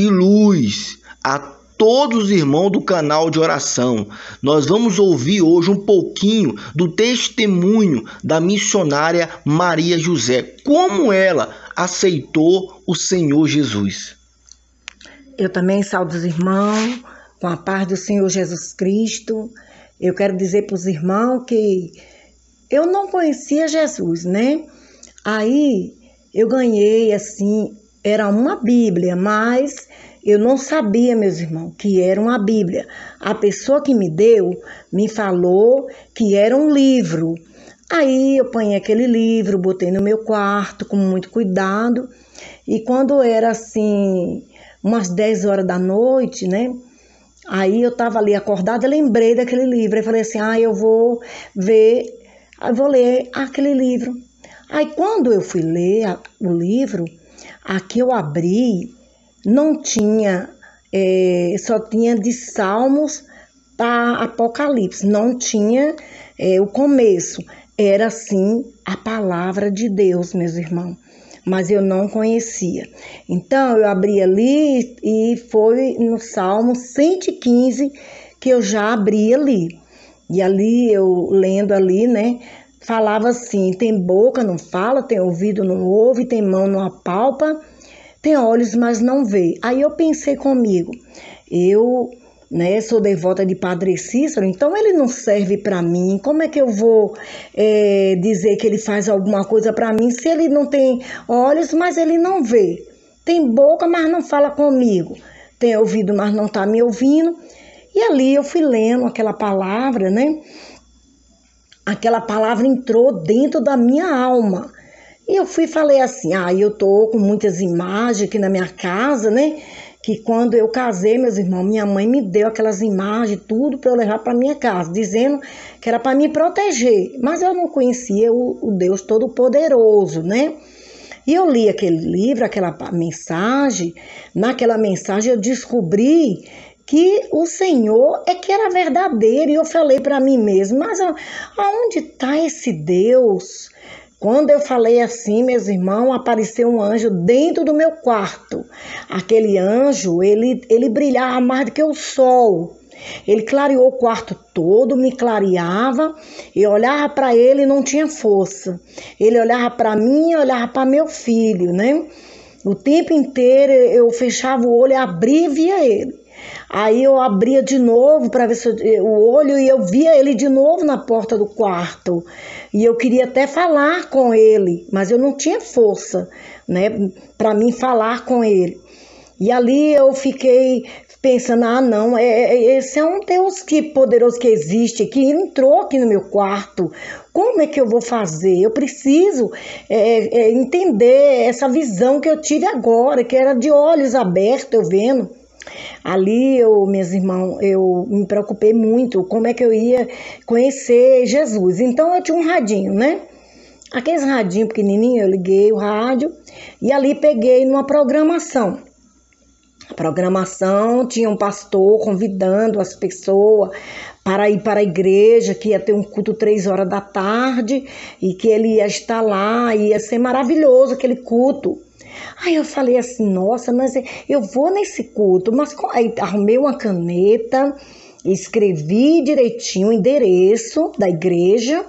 e luz a todos os irmãos do canal de oração. Nós vamos ouvir hoje um pouquinho do testemunho da missionária Maria José, como ela aceitou o Senhor Jesus. Eu também saúdo os irmãos com a paz do Senhor Jesus Cristo. Eu quero dizer para os irmãos que eu não conhecia Jesus, né? Aí eu ganhei, assim, era uma Bíblia, mas eu não sabia, meus irmãos, que era uma Bíblia. A pessoa que me deu me falou que era um livro. Aí eu apanhei aquele livro, botei no meu quarto com muito cuidado. E quando era assim, umas 10 horas da noite, né? Aí eu estava ali acordada e lembrei daquele livro. Aí falei assim, eu vou ver, eu vou ler aquele livro. Aí quando eu fui ler o livro, aqui eu abri, não tinha, só tinha de Salmos para Apocalipse, não tinha o começo. Era assim a palavra de Deus, meus irmãos, mas eu não conhecia. Então eu abri ali e foi no Salmo 115 que eu já abri ali. E ali eu lendo ali, né, falava assim, tem boca, não fala, tem ouvido, não ouve, tem mão, não apalpa, tem olhos, mas não vê. Aí eu pensei comigo, eu, né, sou devota de Padre Cícero, então ele não serve para mim. Como é que eu vou dizer que ele faz alguma coisa para mim se ele não tem olhos, mas ele não vê? Tem boca, mas não fala comigo. Tem ouvido, mas não está me ouvindo. E ali eu fui lendo aquela palavra, né? Aquela palavra entrou dentro da minha alma. E eu fui e falei assim, eu tô com muitas imagens aqui na minha casa, né? Que quando eu casei, meus irmãos, minha mãe me deu aquelas imagens, tudo para eu levar para minha casa, dizendo que era para me proteger. Mas eu não conhecia o Deus Todo-Poderoso, né? E eu li aquele livro, aquela mensagem. Naquela mensagem eu descobri que o Senhor é que era verdadeiro. E eu falei para mim mesma, mas aonde está esse Deus? Quando eu falei assim, meus irmãos, apareceu um anjo dentro do meu quarto. Aquele anjo, ele brilhava mais do que o sol. Ele clareou o quarto todo, me clareava. Eu olhava para ele e não tinha força. Ele olhava para mim e olhava para meu filho, né? O tempo inteiro eu fechava o olho, abria e via ele. Aí eu abria de novo para ver o olho e eu via ele de novo na porta do quarto. E eu queria até falar com ele, mas eu não tinha força, né, para mim falar com ele. E ali eu fiquei pensando, não, esse é um Deus poderoso que existe, que entrou aqui no meu quarto. Como é que eu vou fazer? Eu preciso entender essa visão que eu tive agora, que era de olhos abertos, eu vendo. Ali, meus irmãos, eu me preocupei muito como é que eu ia conhecer Jesus. Então, eu tinha um radinho, né? Aqueles radinhos pequenininhos, eu liguei o rádio e ali peguei numa programação. A programação tinha um pastor convidando as pessoas para ir para a igreja, que ia ter um culto 3 horas da tarde e que ele ia estar lá, ia ser maravilhoso aquele culto. Aí eu falei assim, nossa, mas eu vou nesse culto, mas aí arrumei uma caneta, escrevi direitinho o endereço da igreja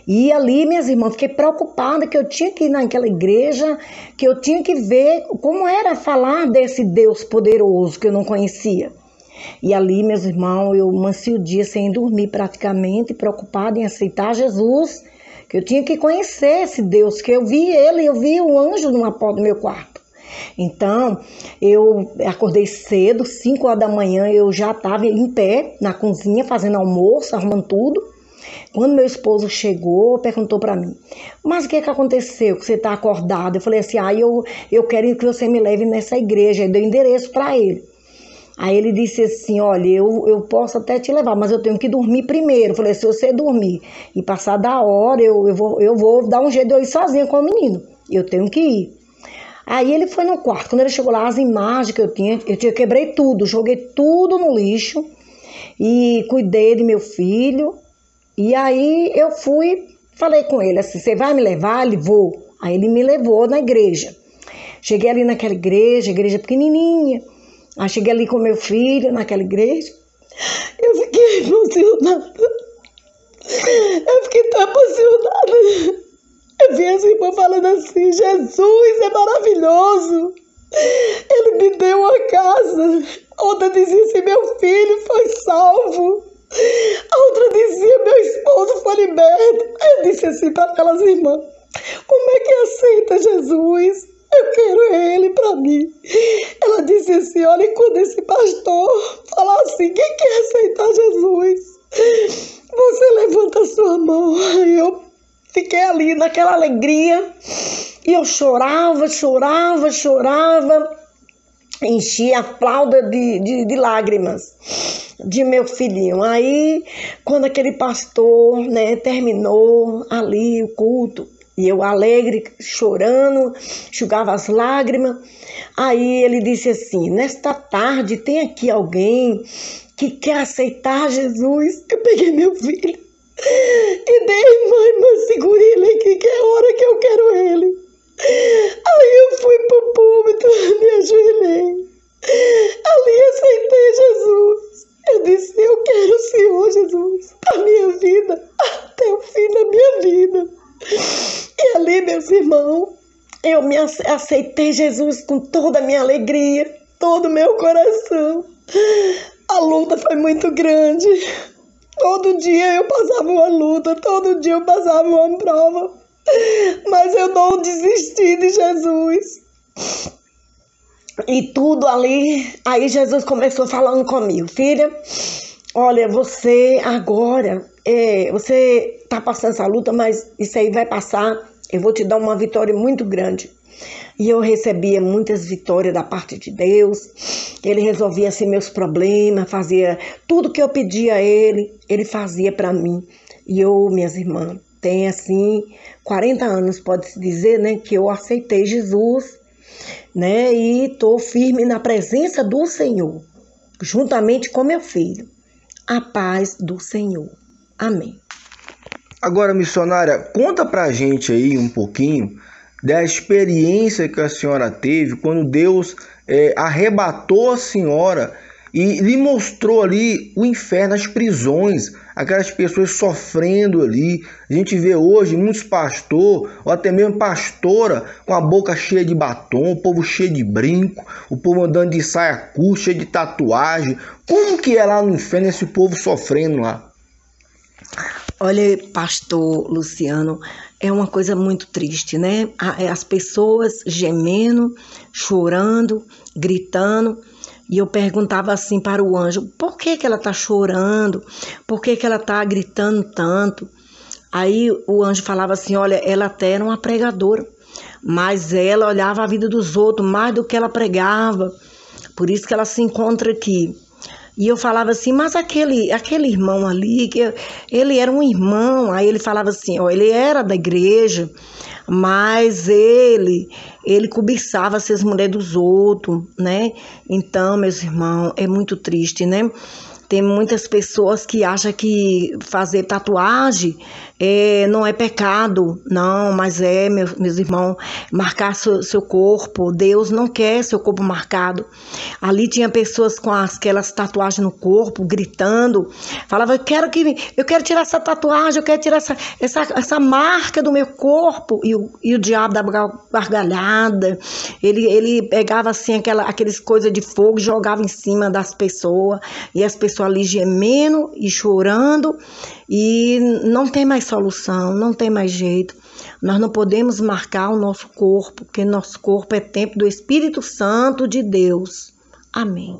e ali, minhas irmãs, fiquei preocupada que eu tinha que ir naquela igreja, que eu tinha que ver como era falar desse Deus poderoso que eu não conhecia. E ali, meus irmãos, eu amancei o dia sem dormir praticamente, preocupada em aceitar Jesus, que eu tinha que conhecer esse Deus, que eu vi o anjo numa porta do meu quarto. Então, eu acordei cedo, 5 horas da manhã, eu já estava em pé na cozinha, fazendo almoço, arrumando tudo. Quando meu esposo chegou, perguntou para mim, mas o que aconteceu que você está acordado? Eu falei assim, eu quero que você me leve nessa igreja. Eu dei o endereço para ele. Aí ele disse assim, olha, eu posso até te levar, mas eu tenho que dormir primeiro. Eu falei, se você dormir e passar da hora, eu vou dar um jeito de eu ir sozinha com o menino. Eu tenho que ir. Aí ele foi no quarto. Quando ele chegou lá, as imagens que eu quebrei tudo, joguei tudo no lixo e cuidei de meu filho. E aí eu falei com ele assim, você vai me levar? Ele, vou. Aí ele me levou na igreja. Cheguei ali naquela igreja pequenininha. Aí cheguei ali com meu filho, naquela igreja. Eu fiquei emocionada. Eu fiquei tão emocionada. Eu vi as irmãs falando assim: Jesus é maravilhoso. Ele me deu uma casa. Outra dizia assim: meu filho foi salvo. A outra dizia: meu esposo foi liberto. Eu disse assim para aquelas irmãs: como é que aceita Jesus? Eu quero ele para mim. Ela disse assim: olha, quando esse pastor falar assim, quem quer aceitar Jesus? Você levanta a sua mão. Aí eu fiquei ali naquela alegria e eu chorava, enchia a fralda de lágrimas de meu filhinho. Aí, quando aquele pastor, né, terminou ali o culto, e eu alegre, chorando, enxugava as lágrimas, aí ele disse assim: nesta tarde tem aqui alguém que quer aceitar Jesus? Eu peguei meu filho e dei: mãe, segure ele aqui, que é a hora que eu quero ele. Aí eu fui pro púlpito, me ajoelhei, ali aceitei Jesus. Eu disse: eu quero o Senhor Jesus, a minha vida, até o fim da minha vida. E ali, meus irmãos, eu me aceitei Jesus com toda a minha alegria, todo o meu coração. A luta foi muito grande. Todo dia eu passava uma luta, todo dia eu passava uma prova. Mas eu não desisti de Jesus. E tudo ali, aí Jesus começou falando comigo: filha, olha, você agora, você está passando essa luta, mas isso aí vai passar. Eu vou te dar uma vitória muito grande. E eu recebia muitas vitórias da parte de Deus. Ele resolvia assim meus problemas, fazia tudo que eu pedia a ele fazia para mim. E eu, minhas irmãs, tem assim 40 anos, pode-se dizer, né, que eu aceitei Jesus, né, e estou firme na presença do Senhor, juntamente com meu filho. A paz do Senhor. Amém. Agora, missionária, conta pra gente aí um pouquinho da experiência que a senhora teve quando Deus arrebatou a senhora e lhe mostrou ali o inferno, as prisões, aquelas pessoas sofrendo ali. A gente vê hoje muitos pastores, ou até mesmo pastora, com a boca cheia de batom, o povo cheio de brinco, o povo andando de saia curta, cheio de tatuagem. Como que é lá no inferno esse povo sofrendo lá? Olha, pastor Luciano, é uma coisa muito triste, né? As pessoas gemendo, chorando, gritando. E eu perguntava assim para o anjo: por que ela está chorando? Por que ela está gritando tanto? Aí o anjo falava assim: olha, ela até era uma pregadora, mas ela olhava a vida dos outros mais do que ela pregava. Por isso que ela se encontra aqui. E eu falava assim: mas aquele irmão ali, ele era um irmão. Aí ele falava assim: ó, ele era da igreja, mas ele cobiçava as mulheres dos outros, né? Então, meus irmãos, é muito triste, né? Tem muitas pessoas que acham que fazer tatuagem não é pecado. Não, mas meus irmãos, marcar seu corpo. Deus não quer seu corpo marcado. Ali tinha pessoas com aquelas tatuagens no corpo, gritando. Falava: eu quero tirar essa tatuagem, eu quero tirar essa marca do meu corpo. E o diabo da gargalhada, ele pegava assim aqueles coisas de fogo, jogava em cima das pessoas. E as pessoas ali gemendo e chorando, e não tem mais solução, não tem mais jeito. Nós não podemos marcar o nosso corpo, porque nosso corpo é templo do Espírito Santo de Deus. Amém.